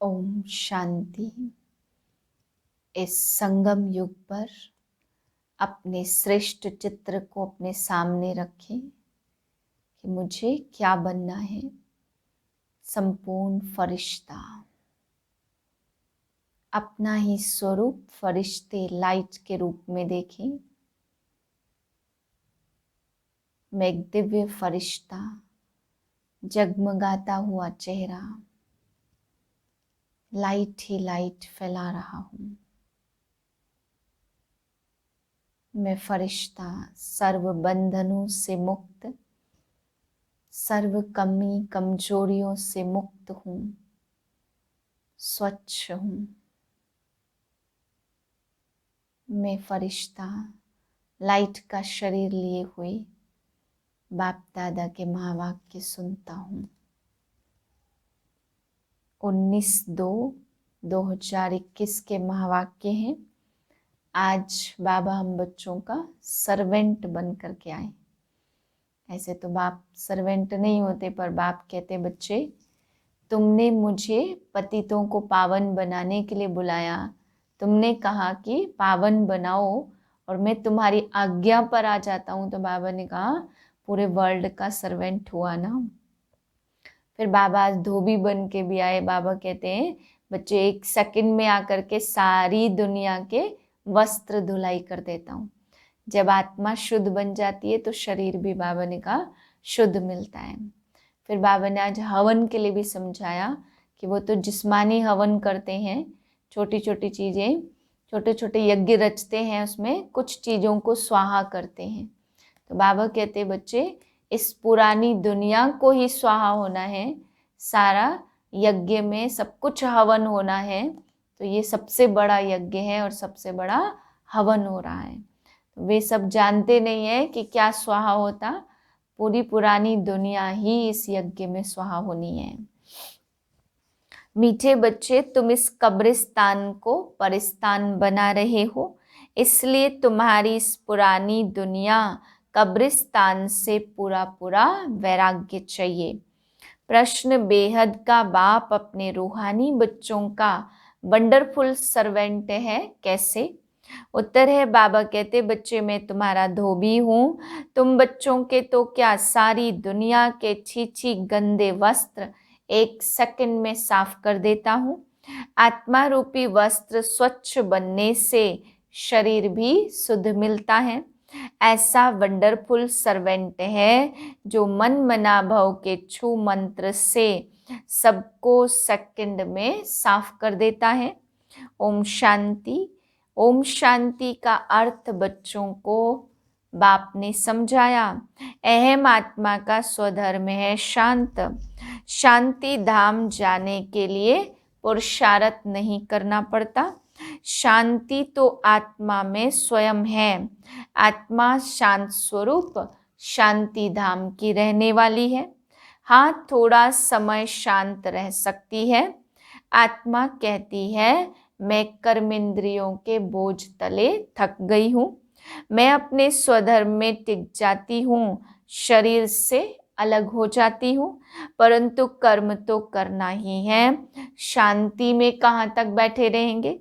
ओम शांति। इस संगम युग पर अपने श्रेष्ठ चित्र को अपने सामने रखें कि मुझे क्या बनना है। संपूर्ण फरिश्ता, अपना ही स्वरूप फरिश्ते लाइट के रूप में देखें। मैं एक दिव्य फरिश्ता, जगमगाता हुआ चेहरा, लाइट ही लाइट फैला रहा हूँ। मैं फरिश्ता सर्व बंधनों से मुक्त, सर्व कमी कमजोरियों से मुक्त हूँ, स्वच्छ हूँ। मैं फरिश्ता लाइट का शरीर लिए हुए बाप दादा के महावाक्य सुनता हूँ। 19/2/2021 के महावाक्य हैं। आज बाबा हम बच्चों का सर्वेंट बन करके आए। ऐसे तो बाप सर्वेंट नहीं होते, पर बाप कहते बच्चे तुमने मुझे पतितों को पावन बनाने के लिए बुलाया। तुमने कहा कि पावन बनाओ और मैं तुम्हारी आज्ञा पर आ जाता हूँ। तो बाबा ने कहा पूरे वर्ल्ड का सर्वेंट हुआ ना। फिर बाबा आज धोबी बन के भी आए। बाबा कहते हैं बच्चे 1 सेकंड में आकर के सारी दुनिया के वस्त्र धुलाई कर देता हूँ। जब आत्मा शुद्ध बन जाती है तो शरीर भी बाबा ने कहा शुद्ध मिलता है। फिर बाबा ने आज हवन के लिए भी समझाया कि वो तो जिस्मानी हवन करते हैं, छोटी छोटी चीज़ें, छोटे छोटे यज्ञ रचते हैं, उसमें कुछ चीज़ों को स्वाहा करते हैं। तो बाबा कहते बच्चे इस पुरानी दुनिया को ही स्वाहा होना है, सारा यज्ञ में सब कुछ हवन होना है। तो ये सबसे बड़ा यज्ञ है और सबसे बड़ा हवन हो रहा है। तो वे सब जानते नहीं है कि क्या स्वाहा होता। पूरी पुरानी दुनिया ही इस यज्ञ में स्वाहा होनी है। मीठे बच्चे, तुम इस कब्रिस्तान को परिस्तान बना रहे हो, इसलिए तुम्हारी इस पुरानी दुनिया कब्रिस्तान से पूरा पूरा वैराग्य चाहिए। प्रश्न बेहद का बाप अपने रूहानी बच्चों का वंडरफुल सर्वेंट है, कैसे? उत्तर है बाबा कहते बच्चे मैं तुम्हारा धोबी हूँ। तुम बच्चों के तो क्या सारी दुनिया के छी गंदे वस्त्र 1 सेकंड में साफ कर देता हूँ। आत्मा रूपी वस्त्र स्वच्छ बनने से शरीर भी शुद्ध मिलता है। ऐसा वंडरफुल सर्वेंट है जो मन मना भव के छू मंत्र से सबको सेकंड में साफ कर देता है। ओम शांति। ओम शांति का अर्थ बच्चों को बाप ने समझाया। अहम आत्मा का स्वधर्म है शांत। शांति धाम जाने के लिए पुरुषार्थ नहीं करना पड़ता। शांति तो आत्मा में स्वयं है। आत्मा शांत स्वरूप शांति धाम की रहने वाली है। हाँ, थोड़ा समय शांत रह सकती है। आत्मा कहती है मैं कर्मेंद्रियों के बोझ तले थक गई हूँ। मैं अपने स्वधर्म में टिक जाती हूँ, शरीर से अलग हो जाती हूँ, परंतु कर्म तो करना ही है। शांति में कहाँ तक बैठे रहेंगे?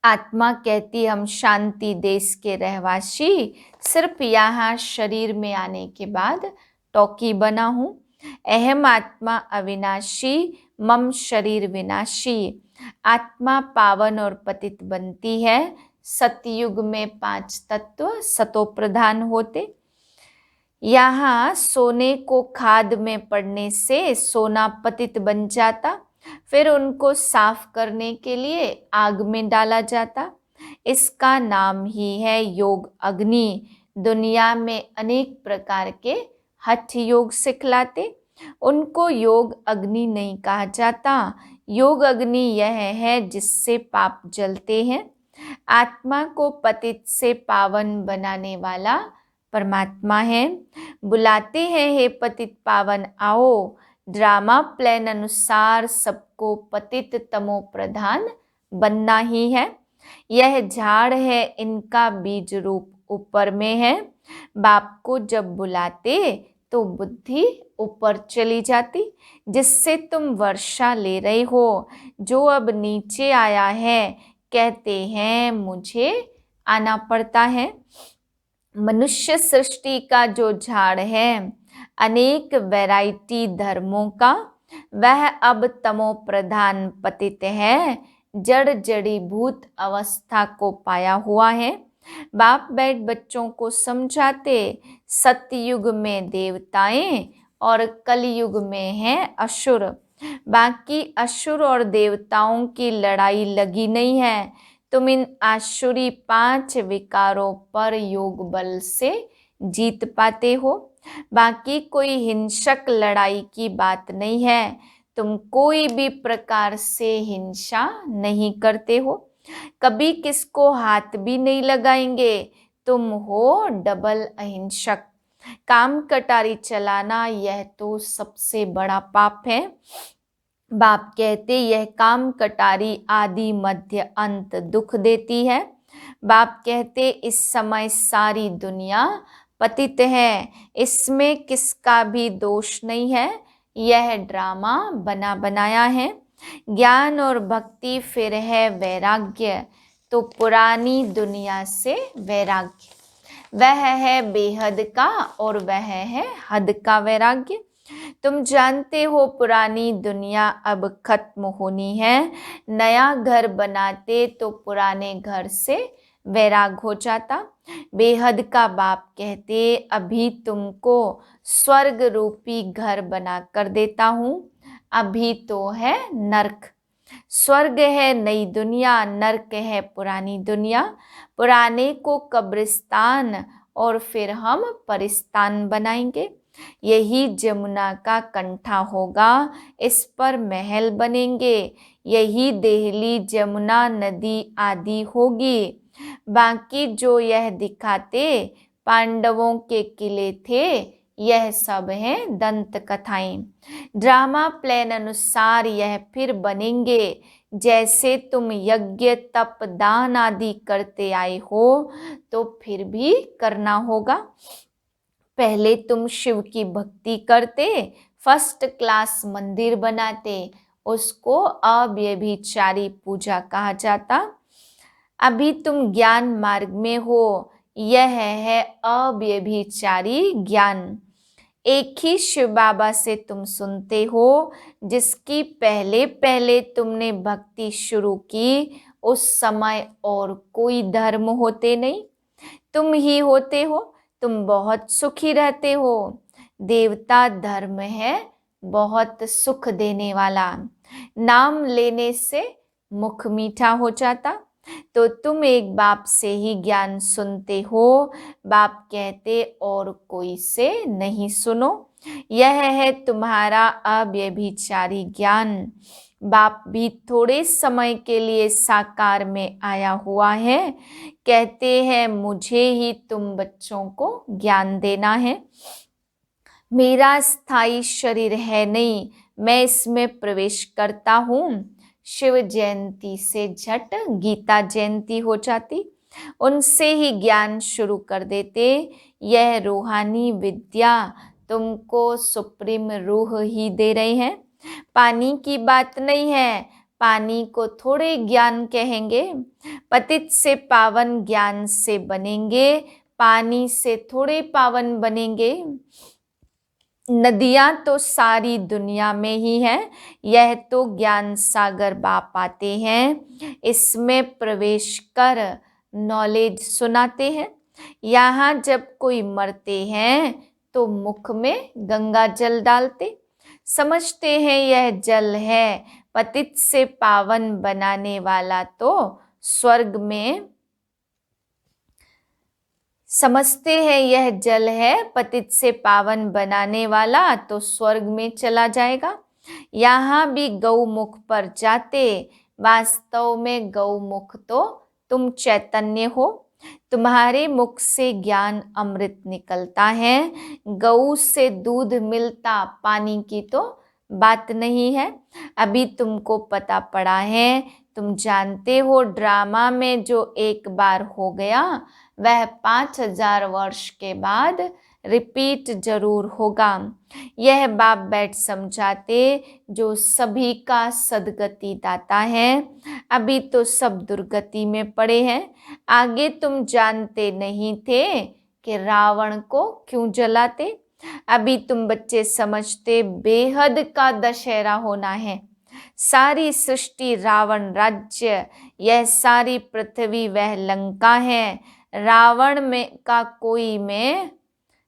आत्मा कहती हम शांति देश के रहवासी, सिर्फ यहाँ शरीर में आने के बाद टॉकी बना हूँ। अहम आत्मा अविनाशी, मम शरीर विनाशी। आत्मा पावन और पतित बनती है। सतयुग में 5 तत्व सतो प्रधान होते। यहाँ सोने को खाद में पड़ने से सोना पतित बन जाता, फिर उनको साफ करने के लिए आग में डाला जाता। इसका नाम ही है योग अग्नि। दुनिया में अनेक प्रकार के हठ योग सिखलाते, उनको योग अग्नि नहीं कहा जाता। योग अग्नि यह है जिससे पाप जलते हैं। आत्मा को पतित से पावन बनाने वाला परमात्मा है। बुलाते हैं हे पतित पावन आओ। ड्रामा प्लान अनुसार सबको पतित तमो प्रधान बनना ही है। यह झाड़ है, इनका बीज रूप ऊपर में है। बाप को जब बुलाते तो बुद्धि ऊपर चली जाती, जिससे तुम वर्षा ले रहे हो। जो अब नीचे आया है कहते हैं मुझे आना पड़ता है। मनुष्य सृष्टि का जो झाड़ है अनेक वैरायटी धर्मों का, वह अब तमो प्रधान पतित है, जड़ जड़ीभूत अवस्था को पाया हुआ है। बाप बैठ बच्चों को समझाते, सतयुग में देवताएं और कलयुग में हैं असुर। बाकी असुर और देवताओं की लड़ाई लगी नहीं है। तुम इन आसुरी 5 विकारों पर योग बल से जीत पाते हो। बाकी कोई हिंसक लड़ाई की बात नहीं है। तुम कोई भी प्रकार से हिंसा नहीं करते हो, कभी किसको हाथ भी नहीं लगाएंगे। तुम हो डबल अहिंसक। काम कटारी चलाना यह तो सबसे बड़ा पाप है। बाप कहते यह काम कटारी आदि मध्य अंत दुख देती है। बाप कहते इस समय सारी दुनिया पतित है, इसमें किसका भी दोष नहीं है, यह ड्रामा बना बनाया है। ज्ञान और भक्ति फिर है वैराग्य, तो पुरानी दुनिया से वैराग्य। वह है बेहद का और वह है हद का वैराग्य। तुम जानते हो पुरानी दुनिया अब खत्म होनी है। नया घर बनाते तो पुराने घर से वैराग हो जाता। बेहद का बाप कहते अभी तुमको स्वर्ग रूपी घर बना कर देता हूँ। अभी तो है नरक। स्वर्ग है नई दुनिया, नरक है पुरानी दुनिया। पुराने को कब्रिस्तान और फिर हम परिस्तान बनाएंगे। यही जमुना का कंठा होगा, इस पर महल बनेंगे। यही देहली जमुना नदी आदि होगी। बाकी जो यह दिखाते पांडवों के किले थे, यह सब है दंत कथाएं। ड्रामा प्लान अनुसार यह फिर बनेंगे। जैसे तुम यज्ञ तप दान आदि करते आए हो तो फिर भी करना होगा। पहले तुम शिव की भक्ति करते, फर्स्ट क्लास मंदिर बनाते, उसको अव्यभिचारी पूजा कहा जाता। अभी तुम ज्ञान मार्ग में हो, यह है अव्यभिचारी ज्ञान। एक ही शिव बाबा से तुम सुनते हो, जिसकी पहले पहले तुमने भक्ति शुरू की, उस समय और कोई धर्म होते नहीं, तुम ही होते हो। तुम बहुत सुखी रहते हो। देवता धर्म है बहुत सुख देने वाला। नाम लेने से मुख मीठा हो जाता। तो तुम एक बाप से ही ज्ञान सुनते हो। बाप कहते और कोई से नहीं सुनो। यह है तुम्हारा अव्यभिचारी ज्ञान। बाप भी थोड़े समय के लिए साकार में आया हुआ है। कहते हैं मुझे ही तुम बच्चों को ज्ञान देना है। मेरा स्थायी शरीर है नहीं, मैं इसमें प्रवेश करता हूँ। शिव जयंती से झट गीता जयंती हो जाती, उनसे ही ज्ञान शुरू कर देते। यह रूहानी विद्या तुमको सुप्रीम रूह ही दे रहे हैं। पानी की बात नहीं है, पानी को थोड़े ज्ञान कहेंगे। पतित से पावन ज्ञान से बनेंगे, पानी से थोड़े पावन बनेंगे। नदियां तो सारी दुनिया में ही है। यह तो ज्ञान सागर बाप आते हैं, इसमें प्रवेश कर नॉलेज सुनाते हैं। यहाँ जब कोई मरते हैं तो मुख में गंगा जल डालते, समझते हैं यह जल है पतित से पावन बनाने वाला, तो स्वर्ग में समझते हैं यह जल है पतित से पावन बनाने वाला, तो स्वर्ग में चला जाएगा। यहाँ भी गौमुख पर जाते, वास्तव में गौमुख तो तुम चैतन्य हो। तुम्हारे मुख से ज्ञान अमृत निकलता है। गऊ से दूध मिलता, पानी की तो बात नहीं है। अभी तुमको पता पड़ा है। तुम जानते हो ड्रामा में जो एक बार हो गया, वह 5000 वर्ष के बाद रिपीट जरूर होगा। यह बाप बैठ समझाते जो सभी का सदगति दाता है। अभी तो सब दुर्गति में पड़े हैं। आगे तुम जानते नहीं थे कि रावण को क्यों जलाते। अभी तुम बच्चे समझते बेहद का दशहरा होना है। सारी सृष्टि रावण राज्य, यह सारी पृथ्वी वह लंका है।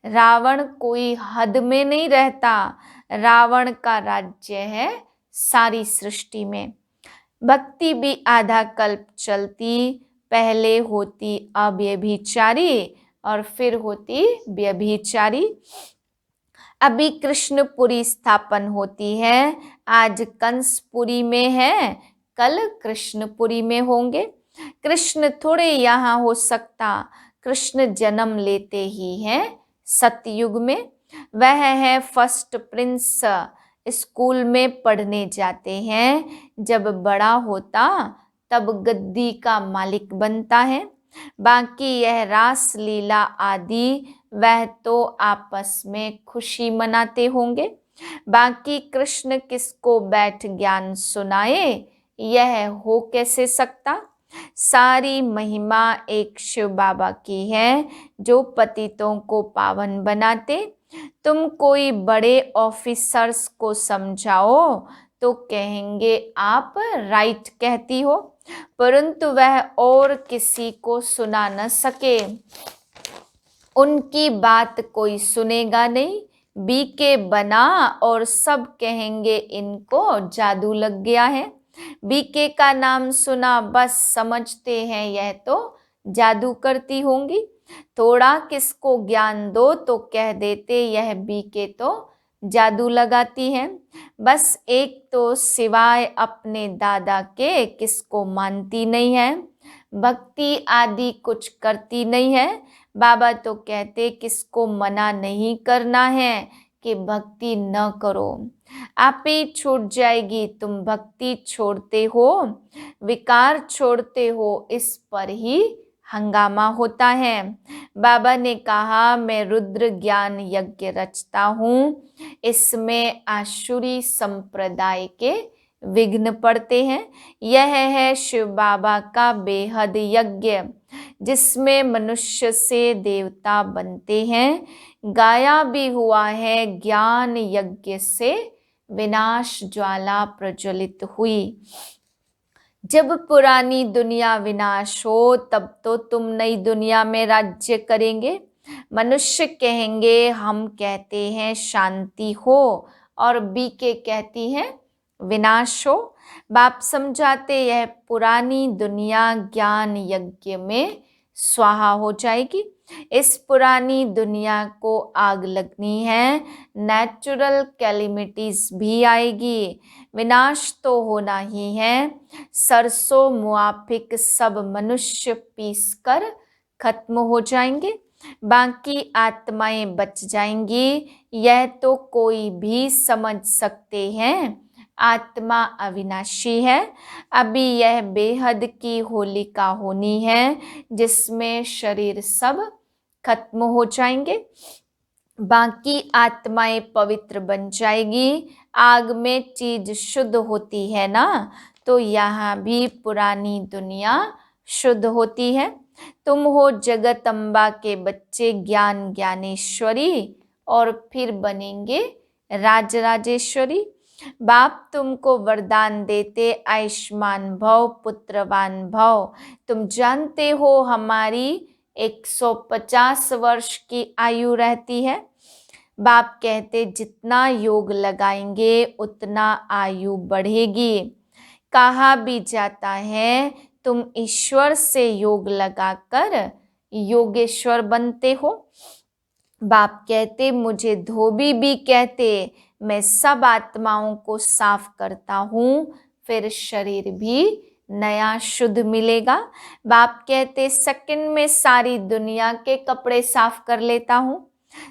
रावण कोई हद में नहीं रहता। रावण का राज्य है सारी सृष्टि में। भक्ति भी आधा कल्प चलती, पहले होती अव्यभिचारी और फिर होती व्यभिचारी। अभी कृष्णपुरी स्थापन होती है। आज कंसपुरी में है, कल कृष्णपुरी में होंगे। कृष्ण थोड़े यहाँ हो सकता, कृष्ण जन्म लेते ही हैं सतयुग में। वह है फर्स्ट प्रिंस, स्कूल में पढ़ने जाते हैं। जब बड़ा होता तब गद्दी का मालिक बनता है। बाकी यह रास लीला आदि वह तो आपस में खुशी मनाते होंगे। बाकी कृष्ण किसको बैठ ज्ञान सुनाए, यह हो कैसे सकता। सारी महिमा एक शिव बाबा की है जो पतितों को पावन बनाते। तुम कोई बड़े ऑफिसर्स को समझाओ तो कहेंगे आप राइट कहती हो, परंतु वह और किसी को सुना न सके। उनकी बात कोई सुनेगा नहीं। बीके बना और सब कहेंगे इनको जादू लग गया है। बीके का नाम सुना बस समझते हैं यह तो जादू करती होंगी। थोड़ा किसको ज्ञान दो तो कह देते यह बीके तो जादू लगाती है। बस एक तो सिवाय अपने दादा के किसको मानती नहीं है। भक्ति आदि कुछ करती नहीं है। बाबा तो कहते किसको मना नहीं करना है कि भक्ति न करो, आप ही छूट जाएगी। तुम भक्ति छोड़ते हो, विकार छोड़ते हो, इस पर ही हंगामा होता है। बाबा ने कहा मैं रुद्र ज्ञान यज्ञ रचता हूँ, इसमें आसुरी संप्रदाय के विघ्न पड़ते हैं। यह है शिव बाबा का बेहद यज्ञ, जिसमें मनुष्य से देवता बनते हैं। गाया भी हुआ है ज्ञान यज्ञ से विनाश ज्वाला प्रज्वलित हुई। जब पुरानी दुनिया विनाश हो तब तो तुम नई दुनिया में राज्य करेंगे। मनुष्य कहेंगे हम कहते हैं शांति हो और बीके कहती हैं विनाश हो। बाप समझाते यह पुरानी दुनिया ज्ञान यज्ञ में स्वाहा हो जाएगी। इस पुरानी दुनिया को आग लगनी है, नेचुरल कैलिमिटीज भी आएगी, विनाश तो होना ही है। सरसों मुआफिक सब मनुष्य पीस कर खत्म हो जाएंगे, बाकी आत्माएं बच जाएंगी। यह तो कोई भी समझ सकते हैं, आत्मा अविनाशी है। अभी यह बेहद की होलिका होनी है जिसमें शरीर सब खत्म हो जाएंगे, बाकी आत्माएं पवित्र बन जाएगी। आग में चीज शुद्ध होती है ना, तो यहाँ भी पुरानी दुनिया शुद्ध होती है। तुम हो जगदम्बा के बच्चे ज्ञान ज्ञानेश्वरी और फिर बनेंगे राजराजेश्वरी। बाप तुमको वरदान देते आयुष्मान भव पुत्रवान भव। तुम जानते हो हमारी 150 वर्ष की आयु रहती है। बाप कहते जितना योग लगाएंगे उतना आयु बढ़ेगी। कहा भी जाता है तुम ईश्वर से योग लगाकर योगेश्वर बनते हो। बाप कहते मुझे धोबी भी कहते, मैं सब आत्माओं को साफ करता हूँ, फिर शरीर भी नया शुद्ध मिलेगा। बाप कहते सेकंड में सारी दुनिया के कपड़े साफ कर लेता हूँ।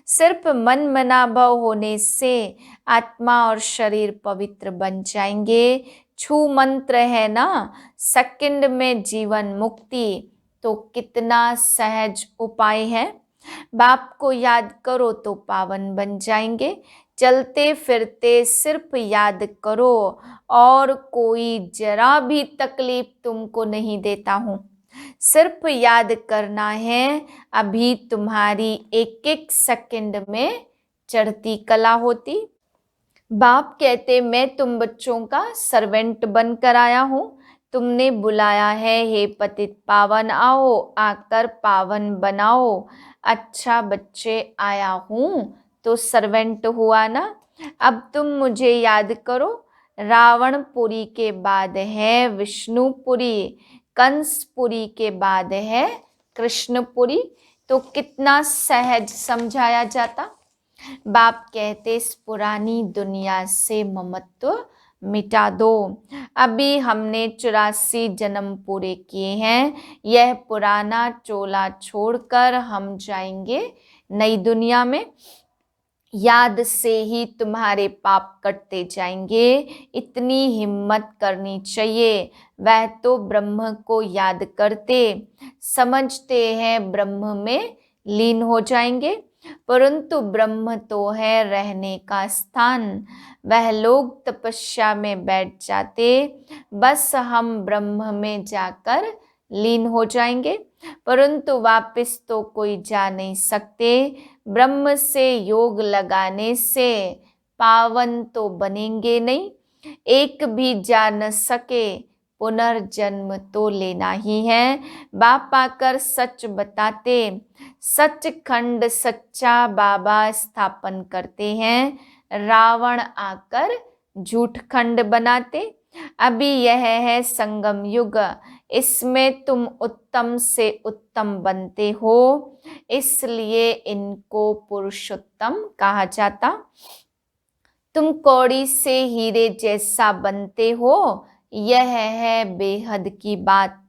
सिर्फ मन मनाभव होने से आत्मा और शरीर पवित्र बन जाएंगे। छू मंत्र है ना, सेकंड में जीवन मुक्ति, तो कितना सहज उपाय है। बाप को याद करो तो पावन बन जाएंगे। चलते फिरते सिर्फ याद करो और कोई जरा भी तकलीफ तुमको नहीं देता हूँ। सिर्फ याद करना है। अभी तुम्हारी एक एक सेकंड में चढ़ती कला होती। बाप कहते मैं तुम बच्चों का सर्वेंट बनकर आया हूँ। तुमने बुलाया है, हे पतित पावन आओ, आकर पावन बनाओ। अच्छा बच्चे, आया हूँ तो सर्वेंट हुआ ना। अब तुम मुझे याद करो। रावणपुरी के बाद है विष्णुपुरी, कंसपुरी के बाद है कृष्णपुरी। तो कितना सहज समझाया जाता। बाप कहते इस पुरानी दुनिया से ममत्व मिटा दो। अभी हमने 84 जन्म पूरे किए हैं। यह पुराना चोला छोड़कर हम जाएंगे नई दुनिया में। याद से ही तुम्हारे पाप कटते जाएंगे। इतनी हिम्मत करनी चाहिए। वह तो ब्रह्म को याद करते समझते हैं ब्रह्म में लीन हो जाएंगे, परंतु ब्रह्म तो है रहने का स्थान। वह लोग तपस्या में बैठ जाते, बस हम ब्रह्म में जाकर लीन हो जाएंगे, परंतु वापस तो कोई जा नहीं सकते। ब्रह्म से योग लगाने से पावन तो बनेंगे नहीं। एक भी जा न सके, पुनर्जन्म तो लेना ही है। बाप आकर सच बताते, सचखंड सच्चा बाबा स्थापन करते हैं। रावण आकर झूठ खंड बनाते। अभी यह है संगम युग, इसमें तुम उत्तम से उत्तम बनते हो, इसलिए इनको पुरुषोत्तम कहा जाता। तुम कौड़ी से हीरे जैसा बनते हो, यह है बेहद की बात।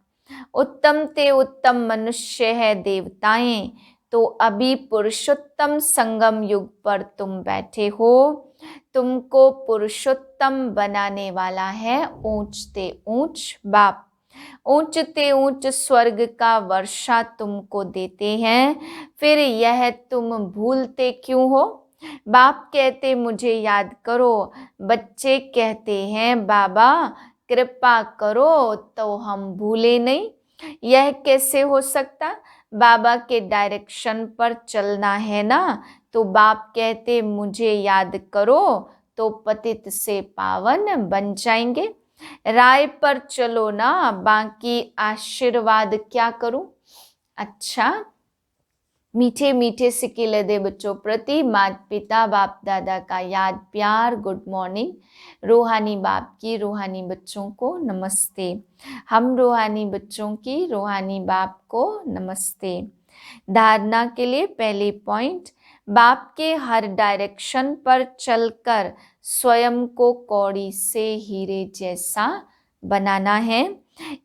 उत्तम ते उत्तम मनुष्य है देवताएं, तो अभी पुरुषोत्तम संगम युग पर तुम बैठे हो। तुमको पुरुषोत्तम बनाने वाला है ऊंचते ऊंच बाप। ऊंचते ऊंच स्वर्ग का वर्षा तुमको देते हैं, फिर यह तुम भूलते क्यों हो। बाप कहते मुझे याद करो। बच्चे कहते हैं बाबा कृपा करो तो हम भूले नहीं। यह कैसे हो सकता। बाबा के डायरेक्शन पर चलना है ना। तो बाप कहते मुझे याद करो तो पतित से पावन बन जाएंगे। राय पर चलो ना, बाकी आशीर्वाद क्या करूं। अच्छा, मीठे मीठे सिक्के दे बच्चों प्रति माता पिता बाप दादा का याद प्यार गुड मॉर्निंग। रूहानी बाप की रूहानी बच्चों को नमस्ते। हम रूहानी बच्चों की रूहानी बाप को नमस्ते। धारणा के लिए पहली पॉइंट, बाप के हर डायरेक्शन पर चलकर स्वयं को कौड़ी से हीरे जैसा बनाना है।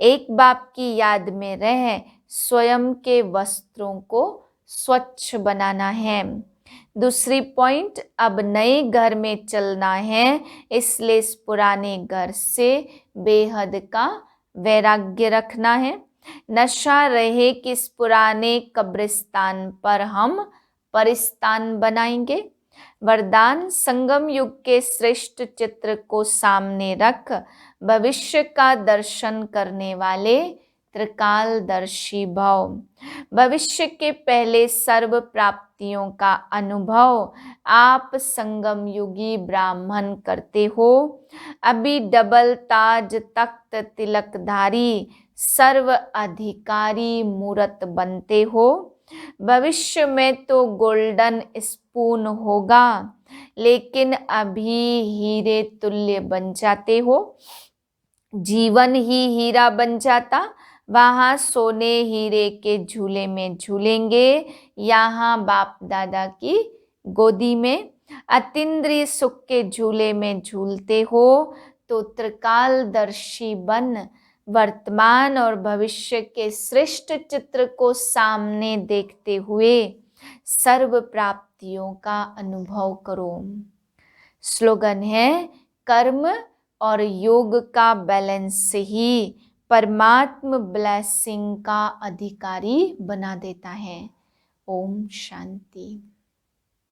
एक बाप की याद में रह स्वयं के वस्त्रों को स्वच्छ बनाना है। दूसरी पॉइंट, अब नए घर में चलना है, इसलिए इस पुराने घर से बेहद का वैराग्य रखना है। नशा रहे कि इस पुराने कब्रिस्तान पर हम परिस्तान बनाएंगे। वरदान, संगम युग के श्रेष्ठ चित्र को सामने रख भविष्य का दर्शन करने वाले त्रिकालदर्शी भव। भविष्य के पहले सर्व प्राप्तियों का अनुभव आप संगम युगी ब्राह्मण करते हो। अभी डबल ताज तख्त तिलकधारी सर्व अधिकारी मूर्त बनते हो। भविष्य में तो गोल्डन स्पून होगा, लेकिन अभी हीरे तुल्य बन जाते हो। जीवन ही हीरा बन जाता, वहां सोने हीरे के झूले में झूलेंगे, यहाँ बाप दादा की गोदी में अतीन्द्रिय सुख के झूले में झूलते हो। तो त्रिकालदर्शी बन वर्तमान और भविष्य के श्रेष्ठ चित्र को सामने देखते हुए सर्व प्राप्तियों का अनुभव करो। स्लोगन है, कर्म और योग का बैलेंस ही परमात्म ब्लेसिंग का अधिकारी बना देता है। ओम शांति।